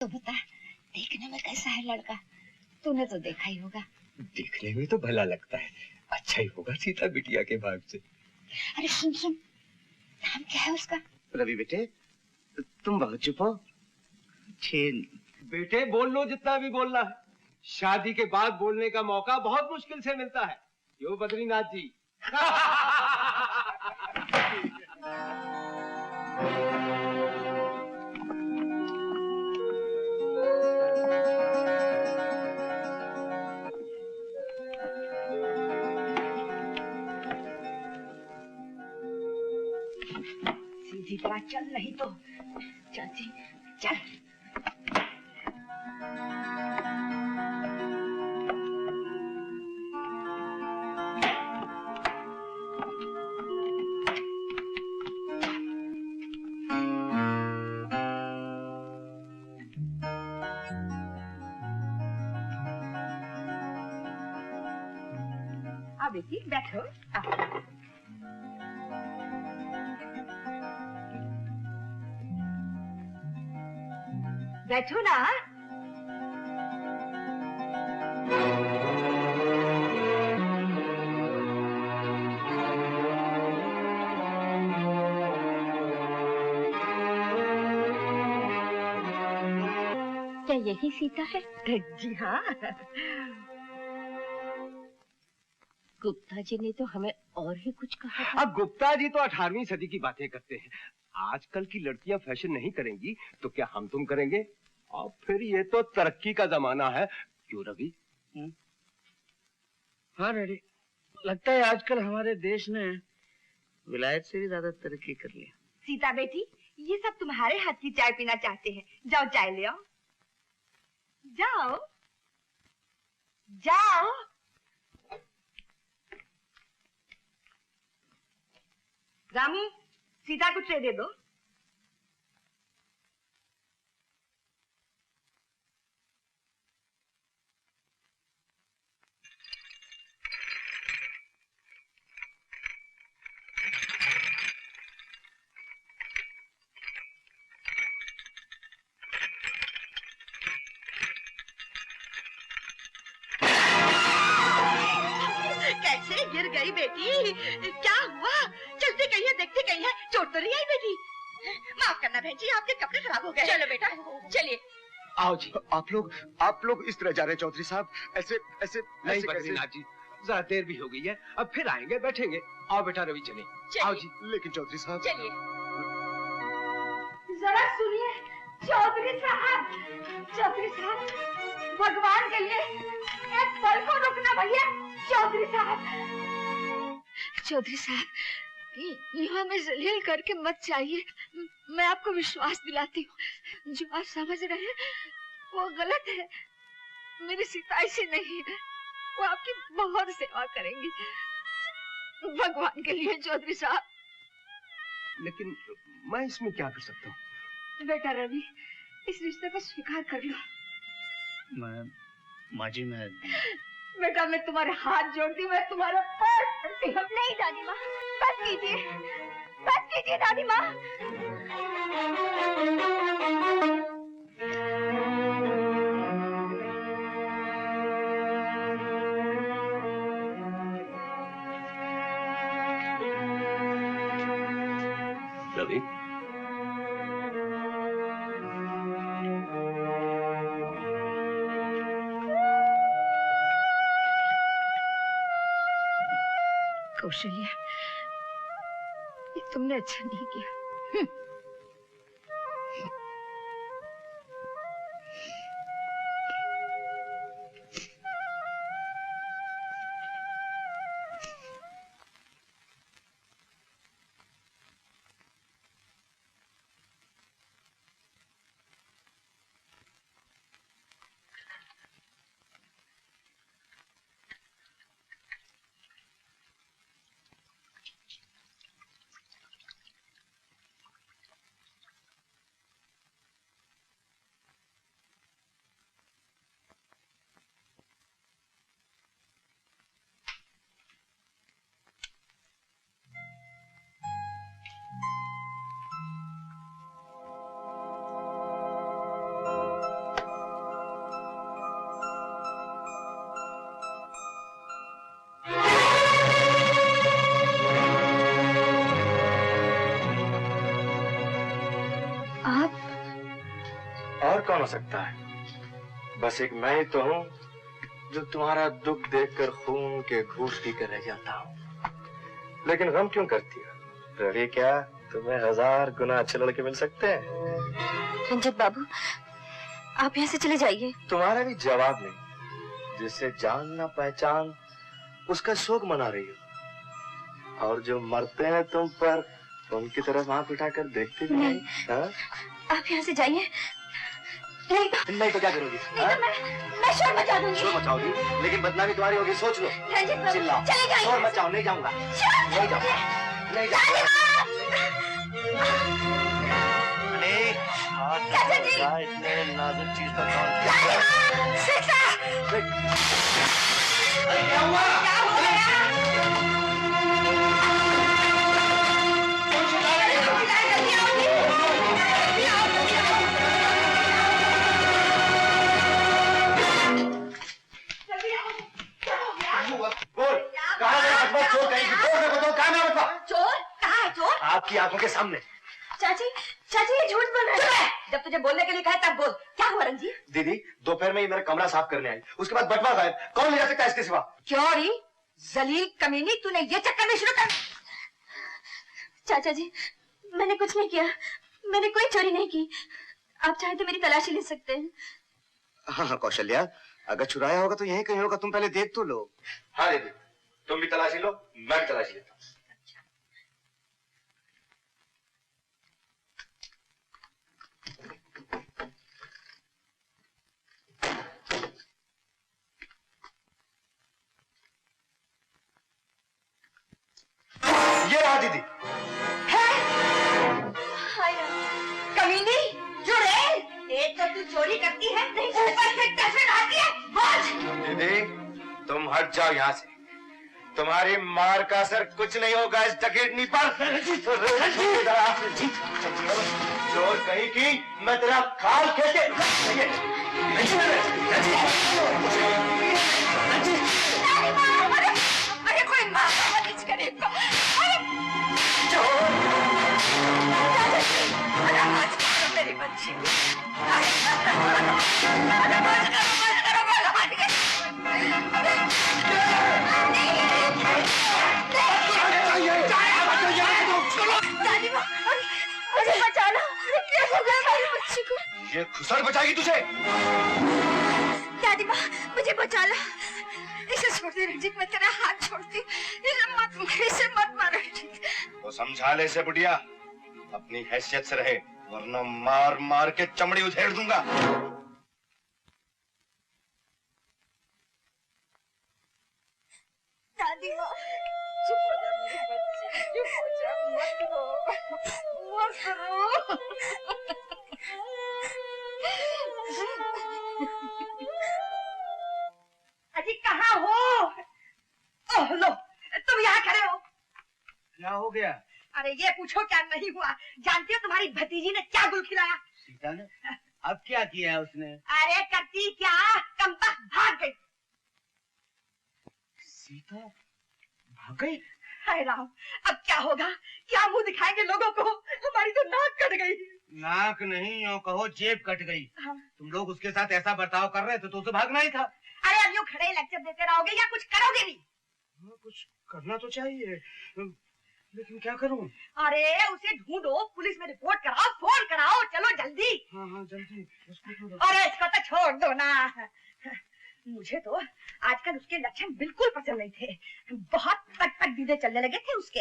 तो बता, देखने में कैसा है लड़का? तूने तो देखा ही होगा। देखने में तो भला लगता है, अच्छा ही होगा सीता बिटिया के भाग से। अरे सुन सुन, नाम क्या है उसका? रवि बेटे, तुम बहुत चुप हो। छीन बेटे बोल लो जितना भी बोलना है, शादी के बाद बोलने का मौका बहुत मुश्किल से मिलता है। यो बद्रीनाथ जी। सीधी तरह चल, नहीं तो चाची चल। आओ बेटी बैठो। बैठो ना। क्या यही सीता है? जी हाँ। गुप्ता जी ने तो हमें और ही कुछ कहा था। अब गुप्ता जी तो 18वीं सदी की बातें करते हैं। आजकल की लड़कियां फैशन नहीं करेंगी तो क्या हम तुम करेंगे? और फिर ये तो तरक्की का जमाना है, क्यों रवि? हाँ डैडी, लगता है आजकल हमारे देश ने विलायत से भी ज्यादा तरक्की कर लिया। सीता बेटी, ये सब तुम्हारे हाथ की चाय पीना चाहते हैं। जाओ चाय ले आओ। जाओ जाओ। रामू, सीता को ट्रे दे दो। कैसे गिर गई बेटी? क्या हुआ? चलते कहीं है, देखते कहीं है, चोट तो नहीं आई बेटी? माफ करना बहन जी, आपके कपड़े खराब हो गए। चलो बेटा चलिए। आओ जी। आप लोग इस तरह जा रहे हैं चौधरी साहब? ऐसे ऐसे नहीं बद्रीनाथ जी, जरा देर भी हो गई है, अब फिर आएंगे बैठेंगे। आओ बेटा रवि चले। आओ जी। लेकिन चौधरी साहब। चलिए। जरा सुनिए चौधरी साहब, चौधरी साहब, भगवान के लिए एक पल को रुकना भैया। चौधरी साहब, चौधरी साहब, यहाँ में जलील करके मत जाइए। मैं आपको विश्वास दिलाती हूँ, जो आप समझ रहे हैं वो गलत है। मेरी सीता ऐसी नहीं है, वो आपकी बहुत सेवा करेंगी। भगवान के लिए चौधरी साहब। लेकिन मैं इसमें क्या कर सकता हूँ? बेटा रवि, इस रिश्ते को स्वीकार कर लो। माँ जी, बेटा मैं तुम्हारे हाथ जोड़ती हूँ, मैं तुम्हारे पैर पड़ती हूँ। नहीं दादी माँ, बस कीजिए दादी माँ। रवि, कौशल्या, ये तुमने अच्छा नहीं किया। और कौन हो सकता है? बस एक मैं ही तो हूँ जो तुम्हारा दुख देखकर खून के घूंट पीकर रह जाता हूँ। लेकिन गम क्यों करती हो रवि? क्या तुम्हें 1000 गुना अच्छे लड़के मिल सकते हैं? रंजित बाबू, आप यहाँ से चले जाइए। तुम्हारा भी जवाब नहीं। जिसे जान ना पहचान उसका शोक मना रही हो, और जो मरते हैं तुम पर उनकी तरफ आंख उठाकर देखते भी नहीं। आप यहाँ से जाइए। नहीं तो क्या करोगी? मैं शोर मचा दूंगी। शोर मचाओगी, लेकिन बदनामी तुम्हारी होगी, सोच लो। रंजित बाबू, चिल्लाओ, चले जाइए। शोर मचाओ। नहीं जाऊंगा, नहीं जाऊंगा, नहीं जाऊंगा। इतने नाजुक चीज पर कौन? अरे क्या हुआ? क्या हो गया? चोर कहाँ है? चोर आपकी आंखों के सामने। चाची, चाची ये झूठ बोल रहे हैं। जब तुझे बोलने के लिए कहा तब बोल। क्या हुआ रंजीत? दीदी दोपहर में ही मेरा कमरा साफ करने आई, उसके बाद बटवा गायब। कौन ले जा सकता है इसके सिवा? क्यों री जलील कमीनी, तूने ये चक्कर में शुरू कर। चाचा जी, मैंने कुछ नहीं किया, मैंने कोई चोरी नहीं की। आप चाहे तो मेरी तलाशी ले सकते हैं। हाँ हाँ कौशल्या, अगर चुराया होगा तो यहीं कहीं होगा, तुम पहले देख तो लो। हाँ दीदी, तुम भी तलाशी लो, मैं भी तलाशी लेता हूँ। ये रहा दीदी। कमीनी, चुड़ैल, एक तो तू चोरी करती है, ऊपर से कैसे खाती है? बोल। दीदी तुम हट जाओ यहाँ से, तुम्हारी मार का असर कुछ नहीं होगा इस डकैतनी पर। चोर कहीं की, मैं तेरा खाल खेते। अरे कोई माँ का मदद करेगा। मेरी बच्ची मुझे बचाना। क्या हो गया मेरी बच्ची को? ये खुसर बचाएगी तुझे। दादी माँ, मुझे बचा लो। इसे छोड़ दे रंजीत, मैं तेरा हाथ छोड़ती। इसे मत मारो रंजीत। तो समझा ले इसे बुढ़िया, अपनी हैसियत से रहे, वरना मार मार के चमड़ी उधेड़ दूंगा। दादी माँ, चुप हो जा मेरी बच्ची, चुप हो जा, मत रो, मत रो। अजी कहाँ हो? ओह लो, तुम यहाँ खड़े हो। क्या हो गया? अरे ये पूछो क्या नहीं हुआ। जानती हो तुम्हारी भतीजी ने क्या गुल खिलाया? सीता ने? अब क्या किया है उसने? अरे करती क्या, कमबख्त भाग गई। सीता भाग गई? हाय राम, अब क्या होगा? क्या मुंह दिखाएंगे लोगों को? हमारी तो नाक कट गई। नाक नहीं, यूं कहो जेब कट गई। हाँ। तुम लोग उसके साथ ऐसा बर्ताव कर रहे थे तो उसे भागना ही था। अरे अब यूं खड़े लेक्चर देते रहोगे या कुछ करोगे नहीं? हाँ, कुछ करना तो चाहिए, लेकिन क्या करूं? अरे उसे ढूंढो, पुलिस में रिपोर्ट कराओ, फोन कराओ, चलो जल्दी। हाँ हाँ जल्दी उसको तो। अरे इसको तो छोड़ दो ना। मुझे तो आजकल उसके लक्षण बिल्कुल पसंद नहीं थे। बहुत पट दीदे चलने लगे थे उसके।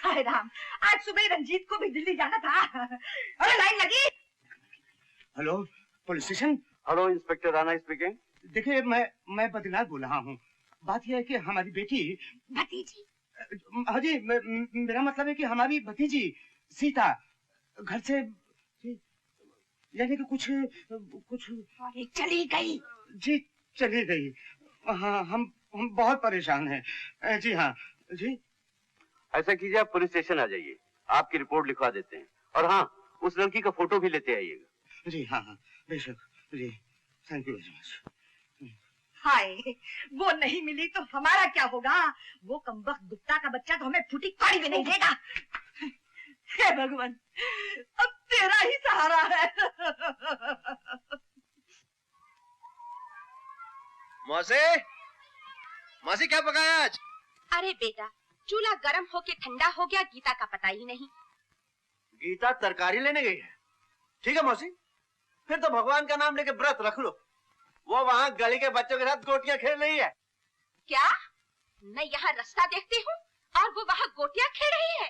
हाय राम, आज सुबह रंजीत को भी दिल्ली जाना था। अरे लाइन लगी। Hello police station. Hello inspector Rana speaking. देखिए मैं बद्रीनाथ बोल रहा हूँ। बात यह है कि हमारी बेटी भतीजी। हाँ जी, मेरा मतलब है कि हमारी भतीजी सीता घर से, यानी कि कुछ अरे चली गई। जी चली गई। हाँ हम बहुत परेशान हैं। जी हाँ जी। ऐसा कीजिए, आप पुलिस स्टेशन आ जाइए, आपकी रिपोर्ट लिखवा देते हैं। और हाँ, उस लड़की का फोटो भी लेते आइएगा। जी हाँ हाँ बेशक जी, थैंक यू वेरी मच। हाय, वो नहीं मिली तो हमारा क्या होगा? वो कमबख्त गुप्ता का बच्चा तो हमें फूटी काड़ी भी नहीं देगा। हे भगवान, अब तेरा ही सहारा है। मौसी, मौसी क्या पकाया आज? अरे बेटा, चूल्हा गर्म होके ठंडा हो गया, गीता का पता ही नहीं। गीता तरकारी लेने गई है। ठीक है मौसी, फिर तो भगवान का नाम लेके व्रत रख लो। वो वहाँ गली के बच्चों के साथ गोटियां खेल रही है। क्या? मैं यहाँ रास्ता देखती हूँ और वो वहाँ गोटियां खेल रही है।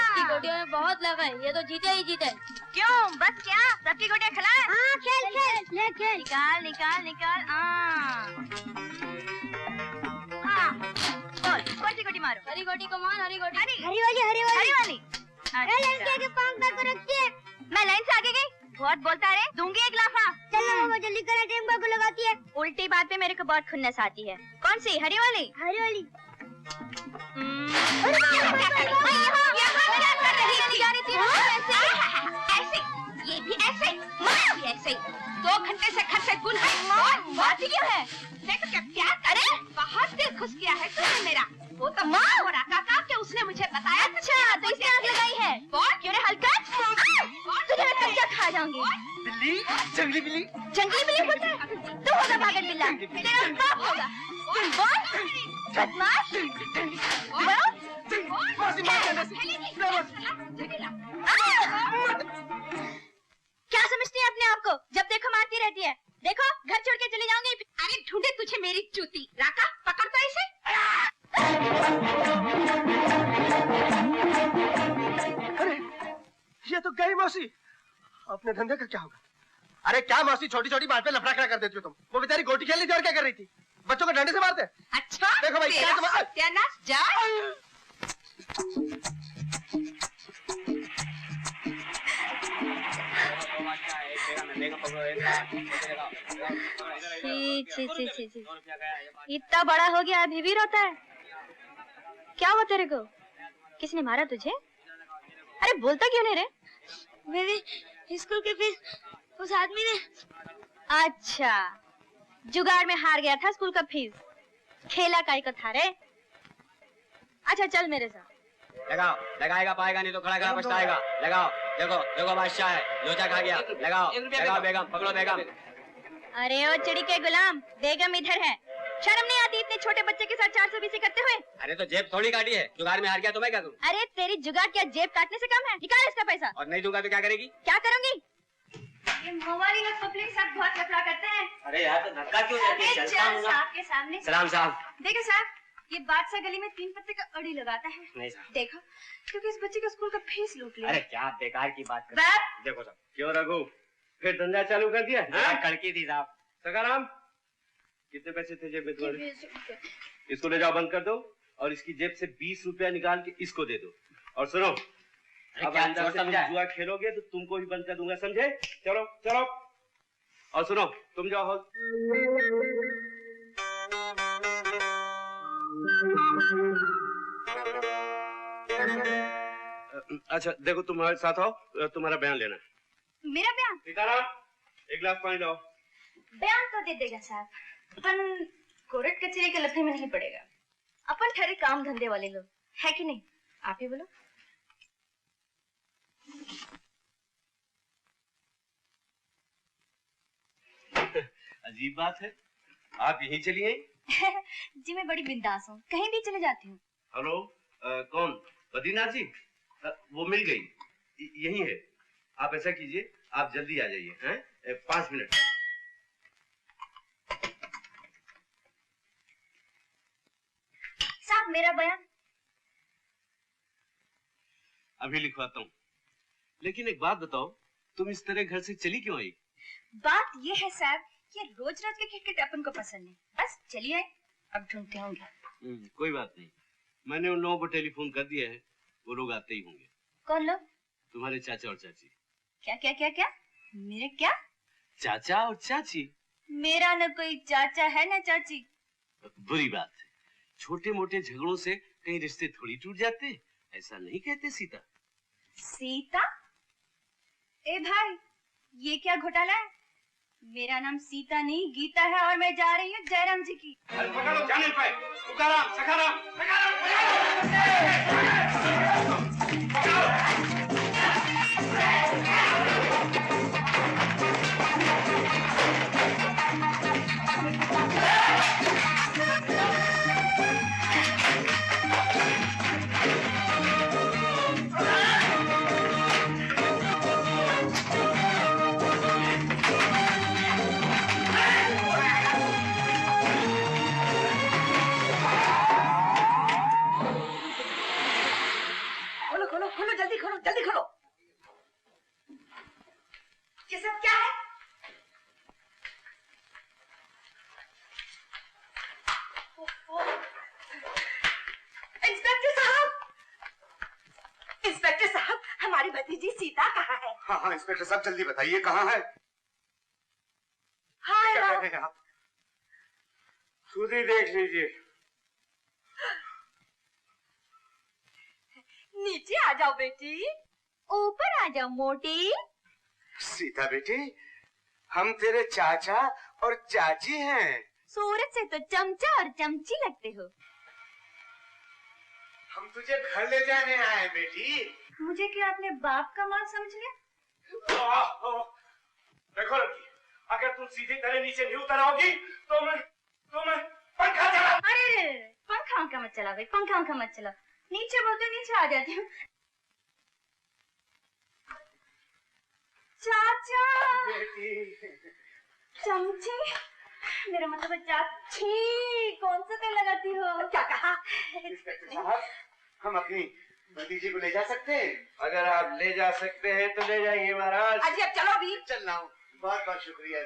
इसकी गोटियों में बहुत लगा है, ये तो जीते ही जीते। क्यों? बस क्या सबकी गोटियां खिलाए? हाँ, खेल खेल ले खेल। निकाल निकाल निकाल। बोल, कौन सी गोटी मारो? हरी गोटी को मान, हरी गोटी। हरी वाली, हरी वाली, हरी वाली। लाइन के आगे पांव करके रखती है। मैं लाइन से आगे गई, बहुत बोलता है रे, दूंगी एक लाफा। चल ना वो जल्दी करा, टेम्पो को लगाती है। उल्टी बात पे मेरे को बहुत खुन्नस आती है। कौन सी? हरी वाली? हरी वाली। ऐसे, ये भी ऐसे, ये भी ऐसे। 2 घंटे से घर से गुल है, बात ही क्यों है? देखो क्या प्यार करे, बहुत दिल खुश किया है तुमने मेरा। वो तो माँ हो रहा था कि उसने मुझे बताया। अच्छा, तो इसने आग लगाई है। बोल क्यों रे हल्का? तुझे मैं कब्जा खा जाऊंगी। बिल्ली, जंगली बिल्ली। जंगली बिल्ली बोलता है? तू होगा पागल बिल्ला, तेरा बाप होगा। बोल, बदमाश। क्या समझती है अपने आप को? जब देखो मारती रहती है। देखो घर छोड़ के चली जाऊंगी। अरे ढूंढे तुझे मेरी चूती। राका पकड़ तो इसे। अरे ये तो गई मौसी। अपने धंधे का क्या होगा? अरे क्या मौसी, छोटी छोटी बात पे लफड़ा खड़ा कर देती हो तुम। वो बेचारी गोटी खेलने और क्या कर रही थी? बच्चों को डंडे से मारते। अच्छा देखो भाई, क्या तुम्हारा सत्यानाश जा। इतना बड़ा हो गया अभी भी रोता है। क्या हुआ तेरे को? किसने मारा तुझे? अरे बोलता क्यों नहीं रे? मेरे स्कूल की फीस उस आदमी ने। अच्छा, जुगाड़ में हार गया था स्कूल का फीस। खेला काई को था रे। अच्छा चल मेरे साथ। लगाओ, लगाएगा पाएगा नहीं तो खड़ा खड़ा पछताएगा। लगाओ, देखो देखो बादशाह है, लोचा खा गया। लगाओ लगाओ बेगम, पकड़ो बेगम। अरे ओ चिड़ी के गुलाम, बेगम इधर है। शर्म नहीं आती इतने छोटे बच्चे के साथ 420 करते हुए? अरे तो जेब थोड़ी काटी है, जुगाड़ में हार गया तो मैं क्या करूँ? अरे तेरी जुगाड़ क्या जेब काटने से कम है? निकाल इसका पैसा। और नहीं दूंगा तो क्या करेगी? क्या करूंगी? ये मोबाइल में पब्लिक सब बहुत लफड़ा करते हैं। अरे यार तो धक्का क्यों देती है? चलता हूँ ना। साहब के सामने। सलाम साहब। देखो साहब, ये बादशाह गली में 3 पत्ते का अड़ी लगाता है। नहीं साहब। देखो, क्योंकि इस बच्चे का स्कूल का फीस लूट लिया। अरे क्या बेकार की बात कर। बाप। देखो साहब। क्यों रघु, फिर धंधा चालू कर दिया? कड़की थी साहब। सकाराम, कितने पैसे थे जेब में तुम्हारे? इसको ले जाओ, बंद कर दो और इसकी जेब से 20 रुपया निकाल के इसको दे दो। और सुनो, अब आइंदा से तुम जुआ खेलोगे तो तुमको ही बंद कर दूंगा, समझे? चलो चलो। और सुनो, तुम जाओ हॉल। अच्छा देखो, तुम्हारे साथ आओ, तुम्हारा बयान लेना है। मेरा बयान? सीताराम, एक गिलास पानी लाओ। बयान तो दे देगा साहब, अपन कोर्ट कचहरी के लफड़े में नहीं पड़ेगा। अपन ठहरे काम धंधे वाले लोग, है कि नहीं? आप ही बोलो। अजीब बात है, आप यहीं चली आई? जी मैं बड़ी बिंदास हूँ, कहीं भी चले जाती हूँ। हेलो, कौन? बद्रीनाथ जी? वो मिल गई, यही है। आप ऐसा कीजिए, आप जल्दी आ जाइए, हैं? 5 मिनट। साहब मेरा बयान। अभी लिखवाता हूँ। लेकिन एक बात बताओ, तुम इस तरह घर से चली क्यों आई? बात ये है साहब कि रोज रोज के खिटखिट अपन को पसंद नहीं। बस चलिए, अब ढूंढते होंगे। कोई बात नहीं, मैंने उन लोगों को टेलीफोन कर दिया है, वो लोग आते ही होंगे। कौन लोग? तुम्हारे चाचा और चाची। क्या क्या क्या क्या? मेरे क्या? चाचा और चाची? मेरा न कोई चाचा है न चाची। बुरी बात है, छोटे मोटे झगड़ों से कहीं रिश्ते थोड़ी टूट जाते, ऐसा नहीं कहते सीता। सीता? ए भाई, ये क्या घोटाला है? मेरा नाम सीता नहीं गीता है और मैं जा रही हूँ जयराम जी की। अरे पकड़ो, जाने पे तुकाराम सखाराम खोलो खोलो खोलो, जल्दी खोलो जल्दी खोलो। ये सब क्या है? इंस्पेक्टर साहब, इंस्पेक्टर साहब, हमारी भतीजी सीता कहाँ है? हाँ हाँ इंस्पेक्टर साहब जल्दी बताइए कहाँ है? हाँ क्या कह रहे हैं आप? खुद ही देख लीजिए। नीचे आ जाओ बेटी। ऊपर आ जाओ मोटी। सीता बेटी, हम तेरे चाचा और चाची हैं। सूरत से तो चमचा और चमची लगते हो। हम तुझे घर ले जाने आए हैं बेटी। मुझे क्या अपने बाप का माल समझ लिया? देखो लड़की, अगर तुम सीधी तरह नीचे नहीं उतर आओगी तो मैं पंखा चला। अरे पंखा वंखा मत चला भाई, पंखा वंखा मत चला। नीचे बोलते नीचे आ जाती हूँ। चाचा, चमची, मेरा मतलब है चाची। कौन सा तेल लगाती हो? क्या कहा? इंस्पेक्टर साहब, हम अपनी भतीजी को ले जा सकते हैं? अगर आप ले जा सकते हैं तो ले जाएंगे महाराज। अजी अब चलो भी। चल रहा हूँ। बहुत बहुत शुक्रिया।